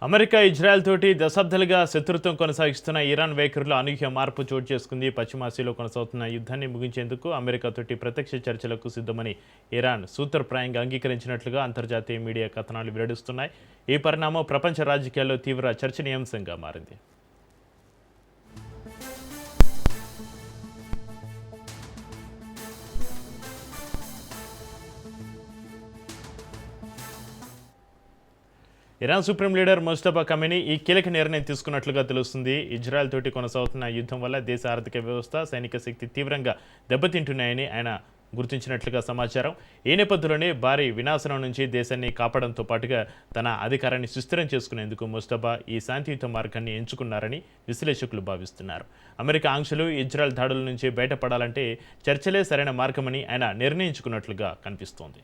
America Israel తోటి దశాబ్దాలుగా శత్రుత్వం కొనసాగిస్తున్న ఇరాన్ వైఖరిలో అనూహ్య మార్పు చోటు చేసుకుంది. పశ్చిమాసియాలో కొనసాగుతున్న యుద్ధాన్ని ముగించేందుకు అమెరికా తోటి ప్రత్యక్ష చర్చలకు సిద్ధమని ఇరాన్ సూత్రప్రాయంగా అంగీకరించినట్లుగా అంతర్జాతీయ మీడియా కథనాలు వెల్లడిస్తున్నాయి. ఈ పరిణామం ప్రపంచ రాజకీయాల్లో తీవ్ర చర్చనీయాంశంగా మారింది. Iran supreme leader Mustafa Khamenei ఈ కీలక నిర్ణయం తీసుకున్నట్లుగా తెలుస్తుంది. ఇజ్రాయెల్ తోటి కొనసాగుతున్న యుద్ధం వల్ల దేశ ఆర్థిక వ్యవస్థ, సైనిక శక్తి తీవ్రంగా దెబ్బతింటున్నాయని ఆయన గుర్తించినట్లుగా సమాచారం. ఈ నేపథ్యంలోనే భారీ వినాశనం నుంచి దేశాన్ని కాపాడంతో పాటుగా తన అధికారాన్ని సుస్థిరం చేసుకునేందుకు ముస్తఫా ఈ శాంతియుత మార్గాన్ని ఎంచుకున్నారని విశ్లేషకులు భావిస్తున్నారు. అమెరికా ఆంక్షలు, ఇజ్రాయెల్ దాడుల నుంచి బయటపడాలంటే చర్చలే సరైన మార్గమని ఆయన నిర్ణయించుకున్నట్లుగా కనిపిస్తోంది.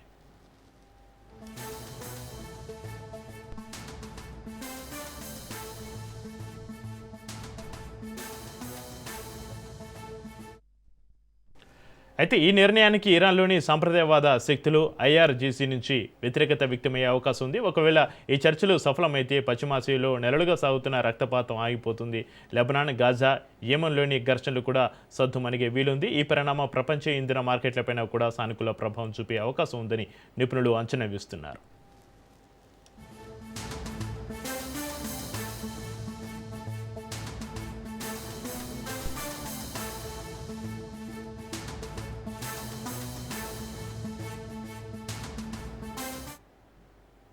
అయితే ఈ నిర్ణయానికి ఇరాన్లోని సాంప్రదాయవాద శక్తులు ఐఆర్జీసీ నుంచి వ్యతిరేకత వ్యక్తమయ్యే అవకాశం ఉంది. ఒకవేళ ఈ చర్చలు సఫలమైతే పశ్చిమాసియాలో నెలలుగా సాగుతున్న రక్తపాతం ఆగిపోతుంది. లెబనాన్, గాజా, యెమెన్లోని ఘర్షణలు కూడా సద్దుమణిగే వీలుంది. ఈ పరిణామం ప్రపంచ ఇంధన మార్కెట్లపైన కూడా సానుకూల ప్రభావం చూపే అవకాశం ఉందని నిపుణులు అంచనా వేస్తున్నారు.